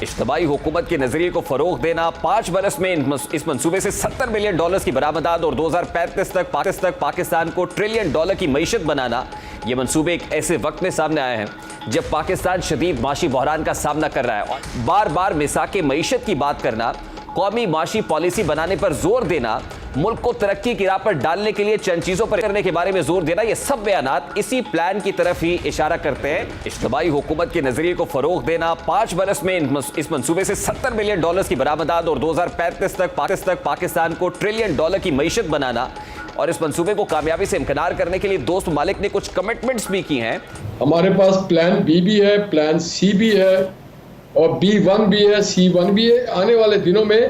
इज्तिमाई हुकूमत के नजरिए को फरोग देना, 5 बरस में इस मंसूबे से $70 बिलियन की बरामदात और 2035 तक पाकिस्तान को $1 ट्रिलियन की मईशत बनाना, ये मंसूबे एक ऐसे वक्त में सामने आए हैं जब पाकिस्तान शदीद माशी बहरान का सामना कर रहा है। और बार बार मिसाके मईशत की बात करना, कौमी माशी पॉलिसी बनाने पर जोर देना, मुल्क को तरक्की की राह पर डालने के लिए चंद चीजों पर करने के बारे में जोर देना, ये सब बयानात इसी प्लान की तरफ ही इशारा करते हैं। इज्तिमाई हुकूमत के नजरिए को फरोग देना, 5 बरस में इस मंसूबे से $70 बिलियन की बरामदात और 2035 तक पाकिस्तान को $1 ट्रिलियन की मईशत बनाना, और इस मंसूबे को कामयाबी से इम्कनार करने के लिए दोस्त ममालिक ने कुछ कमिटमेंट्स भी की हैं। हमारे पास प्लान बी भी है, प्लान सी भी है और B1 भी है, C1 भी है। आने वाले दिनों में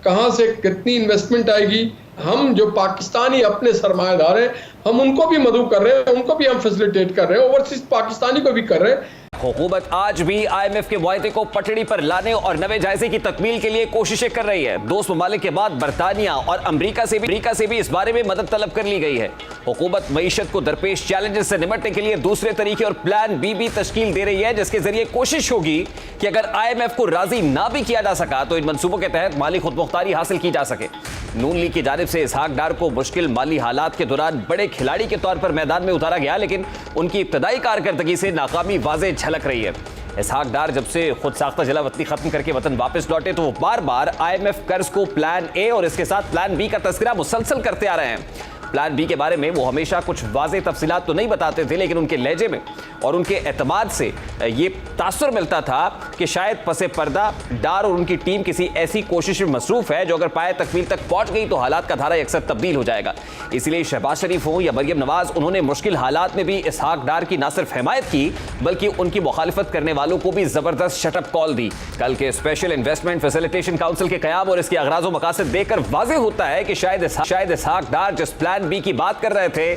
कहां से कितनी इन्वेस्टमेंट आएगी, हम जो पाकिस्तानी अपने सरमायादार हैं हम उनको भी मदऊ कर रहे हैं, उनको भी हम फैसिलिटेट कर रहे हैं, ओवरसीज पाकिस्तानी को भी कर रहे हैं। हुकूमत आज भी IMF के मुआहदे को पटड़ी पर लाने और नवे जायजे की तकमील के लिए कोशिशें कर रही है। दोस्त ममालिक के बाद बरतानिया और अमरीका से भी इस बारे में मदद तलब कर ली गई है। हुकूमत मईशत को दरपेश चैलेंजेस से निपटने के लिए दूसरे तरीके और प्लान बी भी तश्कील दे रही है, जिसके जरिए कोशिश होगी कि अगर IMF को राजी ना भी किया जा सका तो इन मंसूबों के तहत माली खुदमुख्तारी हासिल की जा सके। नून लीग की जानिब से इसहाक डार को मुश्किल माली हालात के दौरान बड़े खिलाड़ी के तौर पर मैदान में उतारा गया, लेकिन उनकी इब्तदाई कारकर्दगी से नाकामी वाज़ेह झलक रही है। इसहाक डार जब से खुद साख्ता जिला वतनी खत्म करके वतन वापस लौटे तो वो बार बार IMF कर्ज को प्लान ए और इसके साथ प्लान बी का तस्करा मुसलसल करते आ रहे हैं। प्लान बी के बारे में वो हमेशा कुछ वाज़ेह तफसीलात तो नहीं बताते थे, लेकिन उनके लहजे में और उनके एतमाद से ये तासुर मिलता था कि शायद पसे पर्दा डार और उनकी टीम किसी ऐसी कोशिश में मसरूफ है जो अगर पाए तकमील तक पहुंच गई तो हालात का धारा अक्सर तब्दील हो जाएगा। इसलिए शहबाज शरीफ हो या मरियम नवाज, उन्होंने मुश्किल हालात में भी इसहाक डार की न सिर्फ हिमायत की बल्कि उनकी मुखालिफत करने वालों को भी जबरदस्त शटअप कॉल दी। कल के स्पेशल इन्वेस्टमेंट फैसिलिटेशन काउंसिल के क़याम और इसके अगराज़ व मकासद देखकर वाज़ेह होता है कि शायद इसहाक डार जिस प्लान बी की बात कर रहे थे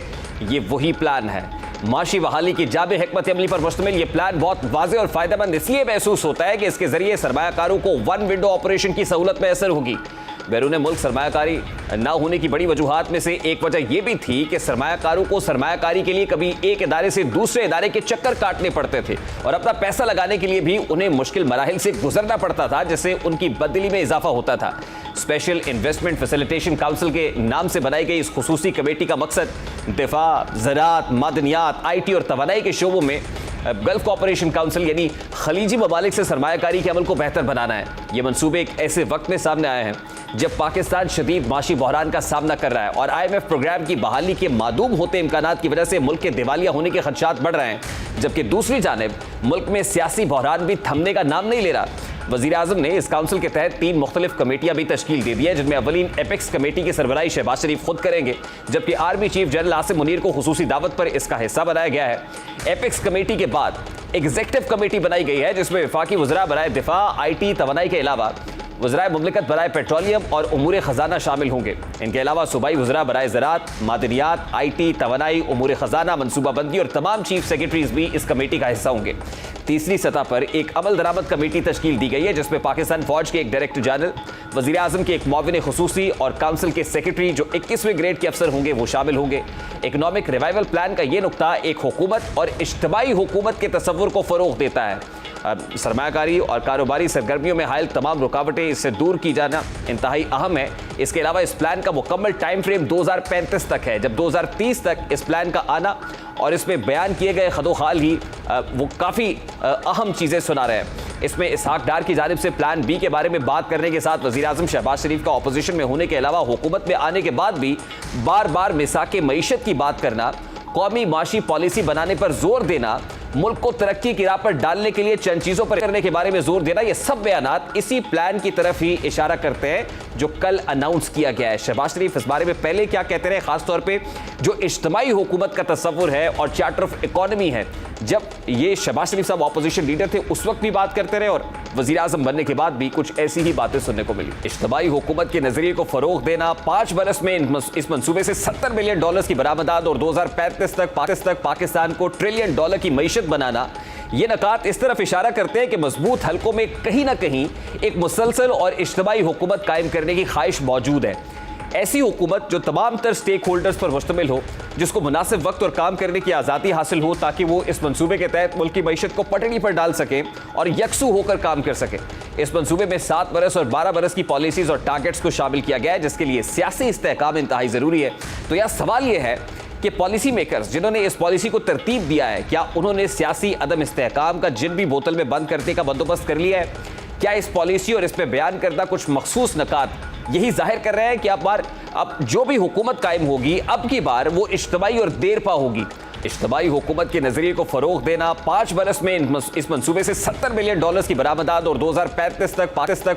ये वही प्लान है। माशी बहाली की जाबे हिकमत अमली पर मुश्तमिल ये प्लान बहुत वाज़ेह और फायदेमंद इसलिए महसूस होता है कि इसके जरिए सरमायाकारों को वन विंडो ऑपरेशन की सहूलत मैसर होगी। बैरून मुल्क सरमायाकारी ना होने की बड़ी वजूहात में से एक वजह यह भी थी कि सरमायाकारों को सरमायाकारी के लिए कभी एक इदारे से दूसरे इदारे के चक्कर काटने पड़ते थे और अपना पैसा लगाने के लिए भी उन्हें मुश्किल मराहिल से गुजरना पड़ता था, जिससे उनकी बददिली में इजाफा होता था। स्पेशल इन्वेस्टमेंट फैसिलिटेशन काउंसिल के नाम से बनाई गई इस खुसूसी कमेटी का मकसद दिफा, ज़राअत, मादनियात, IT और तवानाई के शोबों में गल्फ कोऑपरेशन काउंसिल यानी खलीजी ममालिक से सरमायाकारी के अमल को बेहतर बनाना है। ये मंसूबे एक ऐसे वक्त में सामने आए हैं जब पाकिस्तान शदीद माशी बहरान का सामना कर रहा है और IMF प्रोग्राम की बहाली के मादूम होते इम्कानात की वजह से मुल्क के दिवालिया होने के खदशात बढ़ रहे हैं, जबकि दूसरी जानिब मुल्क में सियासी बहरान भी थमने का नाम नहीं ले रहा। वज़ीर आज़म ने इस काउंसिल के तहत 3 मुख्तलिफ कमेटियां भी तश्कील दे दी है, जिनमें अवलीन एपेक्स कमेटी की सरबराही शहबाज शरीफ खुद करेंगे, जबकि army chief general Asim Munir को खुसूसी दावत पर इसका हिस्सा बनाया गया है। एपेक्स कमेटी के बाद एग्जीक्यूटिव कमेटी बनाई गई है, जिसमें वफाकी वज़रा बराए दिफा, IT, तवानाई के अलावा वज़राए मुमलिकत बराए पेट्रोलियम और उमूर ख़जाना शामिल होंगे। इनके अलावा सूबाई वज़रा बराए ज़राअत, मादनियात, IT, तवानाई, उमूर ख़जाना, मनसूबाबंदी और तमाम चीफ सेक्रेटरीज भी इस कमेटी का हिस्सा होंगे। तीसरी सतह पर एक अमल दरामद कमेटी तश्कील दी गई है, जिसमें पाकिस्तान फौज के एक डायरेक्टर जनरल, वज़ीर आज़म के एक मुआविन खुसूसी और काउंसिल के सेक्रेटरी जो 21वें ग्रेड के अफसर होंगे वो शामिल होंगे। इकनॉमिक रिवाइवल प्लान का ये नुकता एक हुकूमत और इज्तिमाई हुकूमत के तसव्वुर को फ़रोग़ देता है। सरमायाकारी और कारोबारी सरगर्मियों में हायल तमाम रुकावटें इससे दूर की जाना इंतहाई अहम है। इसके अलावा इस प्लान का मुकम्मल टाइम फ्रेम 2035 तक है, जब 2030 तक इस प्लान का आना और इसमें बयान किए गए खदोखाल ही वो काफ़ी अहम चीज़ें सुना रहे हैं। इसमें इसहाक डार की जानिब से प्लान बी के बारे में बात करने के साथ वज़ीर आज़म शहबाज शरीफ का अपोजिशन में होने के अलावा हुकूमत में आने के बाद भी बार बार मिसाके मईशत की बात करना, कौमी माशी पॉलिसी बनाने पर जोर देना, मुल्क को तरक्की की राह पर डालने के लिए चंद चीजों पर करने के बारे में जोर देना, ये सब बयानात इसी प्लान की तरफ ही इशारा करते हैं जो कल अनाउंस किया गया है। शहबाज शरीफ इस बारे में पहले क्या कहते रहे, खासतौर पे जो इज्तिमाई हुकूमत का तस्वुर है और चार्टर ऑफ इकोनॉमी है, जब ये शहबाज शरीफ साहब ऑपोजिशन लीडर थे उस वक्त भी बात करते रहे और वज़ीर आज़म बनने के बाद भी कुछ ऐसी ही बातें सुनने को मिली। इज्तिमाई हुकूमत के नजरिए को फरोग देना, 5 बरस में इस मंसूबे से $70 बिलियन की बरामदात और 2035 तक पाकिस्तान को $1 ट्रिलियन की मईशत बनाना, ये नकात इस तरफ इशारा करते हैं कि मजबूत हलकों में कहीं ना कहीं एक मुसलसल और इज्तिमाई हुकूमत कायम करने की ख्वाहिश मौजूद है। ऐसी हुकूमत जो तमाम तर स्टेक होल्डर्स पर मुश्तमिल हो, जिसको मुनासिब वक्त और काम करने की आज़ादी हासिल हो, ताकि वो इस मंसूबे के तहत मुल्क की मईशत को पटड़ी पर डाल सके और यकसू होकर काम कर सके। इस मंसूबे में 7 बरस और 12 बरस की पॉलिसीज और टारगेट्स को शामिल किया गया है, जिसके लिए सियासी इस्तेहकाम इंतहाई ज़रूरी है। तो यह सवाल यह है कि पॉलिसी मेकर्स जिन्होंने इस पॉलिसी को तरतीब दिया है, क्या उन्होंने सियासी अदम इस्तेहकाम का जिन भी बोतल में बंद करने का बंदोबस्त कर लिया है? क्या इस पॉलिसी और इस पे बयान करदा कुछ मखसूस नकात यही जाहिर कर रहे हैं कि अब जो भी हुकूमत कायम होगी, अब की बार वो इज्तमाई और देरपा होगी। इज्तमाई हुकूमत के नजरिए को फरोग देना, 5 बरस में इस मंसूबे से $70 बिलियन की बरामदाद और 2035 तक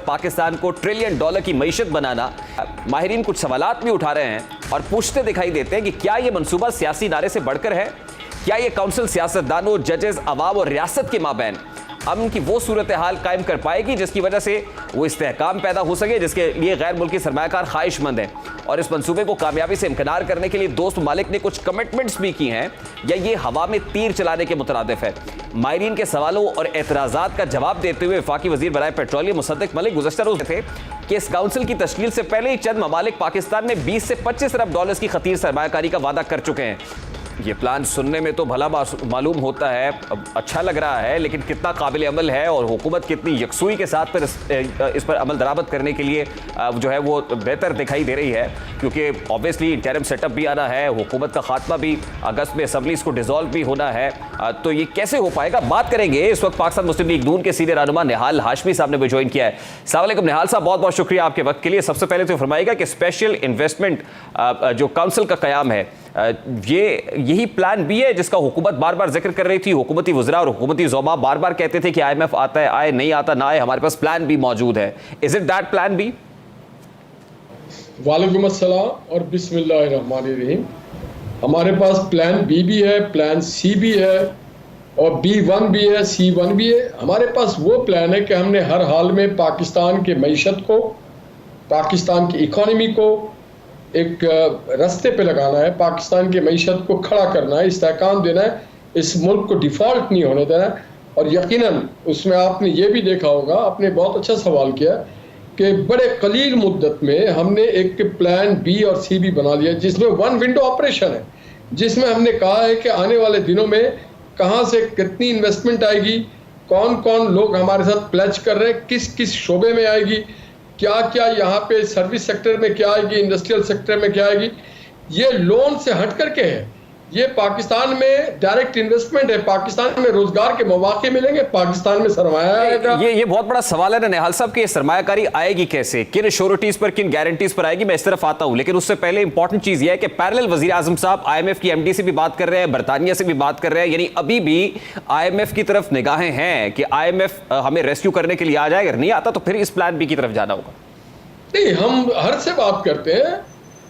पाकिस्तान को $1 ट्रिलियन की मईशत बनाना। माहिरीन कुछ सवालात भी उठा रहे हैं और पूछते दिखाई देते हैं कि क्या ये मंसूबा सियासी नारे से बढ़कर है? क्या ये काउंसिल सियासतदानों, जजेस, अवाम और रियासत के माबैन अमन की वो सूरत हाल कायम कर पाएगी जिसकी वजह से वो इस्तेहकाम पैदा हो सके, जिसके लिए गैर मुल्की सरमायाकार ख्वाहिशमंद हैं? और इस मंसूबे को कामयाबी से इम्कनार करने के लिए दोस्त ममालिक ने कुछ कमिटमेंट्स भी की हैं, या ये हवा में तीर चलाने के मुतरादिफ है? माहिरीन के सवालों और एतराज़ात का जवाब देते हुए वफाकी वज़ीर बराए पेट्रोलियम मुसद्दिक मलिक गुज़श्ता रोज़ थे कि इस काउंसिल की तश्कील से पहले ही चंद ममालिक पाकिस्तान में 20 से 25 अरब डॉलर्स की खतीर सरमायाकारी का वादा कर चुके हैं। ये प्लान सुनने में तो भला मालूम होता है, अच्छा लग रहा है, लेकिन कितना काबिल अमल है और हुकूमत कितनी यकसुई के साथ इस पर अमल दरामद करने के लिए जो है वो बेहतर दिखाई दे रही है, क्योंकि ऑब्वियसली इंटरिम सेटअप भी आना है, हुकूमत का खात्मा भी अगस्त में असम्बलीज को डिसॉल्व भी होना है। तो ये कैसे हो पाएगा, बात करेंगे। इस वक्त पाकिस्तान मुस्लिम लीग नून के सीनियर रहनुमा निहाल हाशमी साहब ने भी ज्वाइन किया है। अस्सलाम वालेकुम निहाल साहब, बहुत बहुत शुक्रिया आपके वक्त के लिए। सबसे पहले तो फरमाइएगा कि स्पेशल इन्वेस्टमेंट जो काउंसिल का कयाम है, यही प्लान बी है जिसका हुकूमत बार बार जिक्र कर रही थी? हुकूमती वज़रा और हुकूमती ज़ोमा बार बार कहते थे कि IMF आता है, आए, नहीं आता ना आए, हमारे पास प्लान बी मौजूद है। Is it that plan B? वालेकुम अस्सलाम और बिस्मिल्लाहिर्रहमानिर्रहीम। हमारे पास प्लान बी भी है, प्लान सी भी है और B1 भी है, C1 भी है। हमारे पास वो प्लान है कि हमने हर हाल में पाकिस्तान के मईशत को, पाकिस्तान की इकॉनमी को एक रास्ते पे लगाना है, पाकिस्तान की मईशत को खड़ा करना है, इस्तेहकाम देना है, इस मुल्क को डिफ़ॉल्ट नहीं होने देना है। और यकीनन उसमें आपने ये भी देखा होगा, आपने बहुत अच्छा सवाल किया कि बड़े कलील मुद्दत में हमने एक प्लान बी और सी भी बना लिया, जिसमें 1 विंडो ऑपरेशन है, जिसमें हमने कहा है कि आने वाले दिनों में कहाँ से कितनी इन्वेस्टमेंट आएगी, कौन कौन लोग हमारे साथ प्लेज कर रहे हैं, किस किस शोबे में आएगी, क्या क्या यहाँ पे सर्विस सेक्टर में क्या आएगी, इंडस्ट्रियल सेक्टर में क्या आएगी। ये लोन से हट करके है, ये पाकिस्तान में डायरेक्ट इन्वेस्टमेंट है, पाकिस्तान में रोजगार के मौके मिलेंगे, पाकिस्तान में सरमाया आएगा। ये बहुत बड़ा सवाल है ना निहाल साहब कि सरमायाकारी आएगी कैसे, किन श्योरिटीज पर, किन गारंटीज पर आएगी? मैं इस तरफ आता हूं, लेकिन उससे पहले इंपॉर्टेंट चीज ये है कि पैरेलल वजीर आजम साहब IMF की MD से भी बात कर रहे हैं, बरतानिया से भी बात कर रहे हैं, यानी अभी भी IMF की तरफ निगाहें हैं कि IMF हमें रेस्क्यू करने के लिए आ जाए, अगर नहीं आता तो फिर इस प्लान बी की तरफ जाना होगा। नहीं, हम हर से बात करते हैं,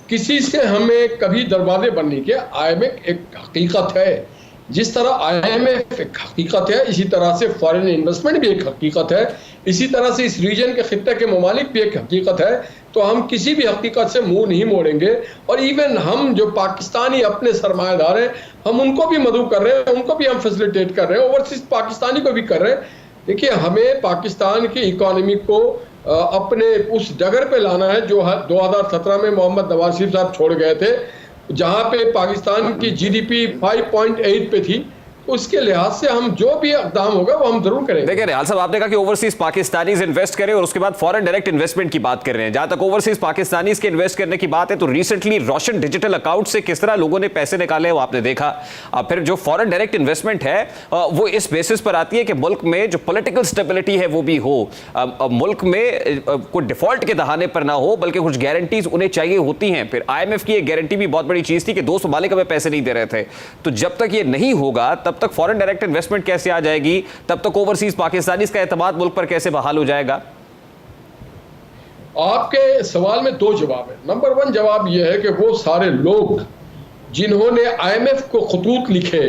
किसी से हमें कभी दरवाजे बंद नहीं किया। IMF एक हकीकत है, जिस तरह IMF एक हकीकत है, इसी तरह से फॉरेन इन्वेस्टमेंट भी एक हकीकत है, इसी तरह से इस रीजन के खित्ते के ममालिक भी एक हकीकत है। तो हम किसी भी हकीकत से मुंह नहीं मोड़ेंगे। और इवन हम जो पाकिस्तानी अपने सरमायादार हैं, हम उनको भी मदऊ कर रहे हैं, उनको भी हम फैसिलिटेट कर रहे हैं, ओवरसीज पाकिस्तानी को भी कर रहे हैं। देखिए, हमें पाकिस्तान की इकॉनमी को अपने उस डगर पे लाना है जो 2017 में मोहम्मद नवाज शरीफ साहब छोड़ गए थे, जहां पे पाकिस्तान की GDP 5.8 पे थी। उसके लिहाज से हम जो भी इक़दाम होगा वो हम जरूर करेंगे। देखिए निहाल साहब, आपने कहा कि ओवरसीज पाकिस्तानीज इन्वेस्ट करें और उसके बाद फॉरेन डायरेक्ट इन्वेस्टमेंट की बात कर रहे हैं। जहां तक ओवरसीज पाकिस्तानीज के इन्वेस्ट करने की बात है, तो रिसेंटली रोशन डिजिटल अकाउंट से किस तरह लोगों ने पैसे निकाले वो आपने देखा। फिर जो फॉरेन डायरेक्ट इन्वेस्टमेंट है वो इस बेसिस पर आती है कि मुल्क में जो पॉलिटिकल स्टेबिलिटी है वो भी हो, मुल्क में कोई डिफॉल्ट के दहाने पर ना हो, बल्कि कुछ गारंटीज उन्हें चाहिए होती हैं। फिर IMF की एक गारंटी भी बहुत बड़ी चीज थी कि 2 ममालिक हमें पैसे नहीं दे रहे थे। तो जब तक ये नहीं होगा तब तक फॉरेन डायरेक्ट इन्वेस्टमेंट कैसे आ जाएगी, तब तक ओवरसीज पाकिस्तानीज का एतमाद मुल्क पर कैसे बहाल हो जाएगा? आपके सवाल में 2 जवाब है। नंबर 1 जवाब यह है कि वो सारे लोग जिन्होंने IMF को खतूत लिखे,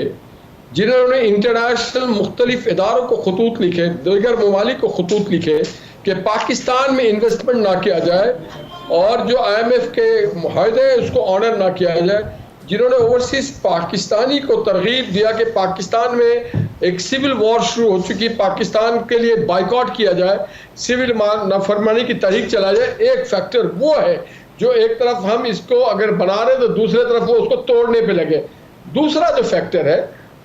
जिन्होंने इंटरनेशनल मुख्तलिफ इदारों को खतूत लिखे, दीगर ममालिक को खतूत लिखे कि पाकिस्तान में इन्वेस्टमेंट ना किया जाए और जो IMF के मुआहदे उसको ऑनर ना किया जाए, जिन्होंने ओवरसीज पाकिस्तानी को तरगीब दिया कि पाकिस्तान में एक सिविल वॉर शुरू हो चुकी, पाकिस्तान के लिए बाइकआउट किया जाए, सिविल नाफरमानी की तहरीक चला जाए। एक फैक्टर वो है जो एक तरफ हम इसको अगर बना रहे तो दूसरे तरफ वो उसको तोड़ने पे लगे। दूसरा जो फैक्टर है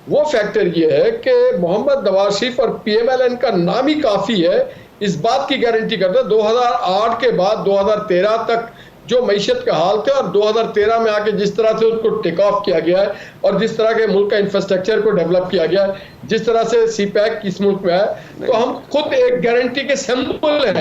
वो फैक्टर ये है कि मोहम्मद नवाज शरीफ और पीएमएलएन का नाम ही काफ़ी है इस बात की गारंटी करता है। 2008 के बाद 2013 तक जो मईशत का हाल थे और 2013 में आके जिस तरह से उसको टेक ऑफ किया गया है और जिस तरह के मुल्क का इंफ्रास्ट्रक्चर को डेवलप किया गया है, जिस तरह से सीपैक इस मुल्क में है, तो हम खुद एक गारंटी के सिंबल हैं।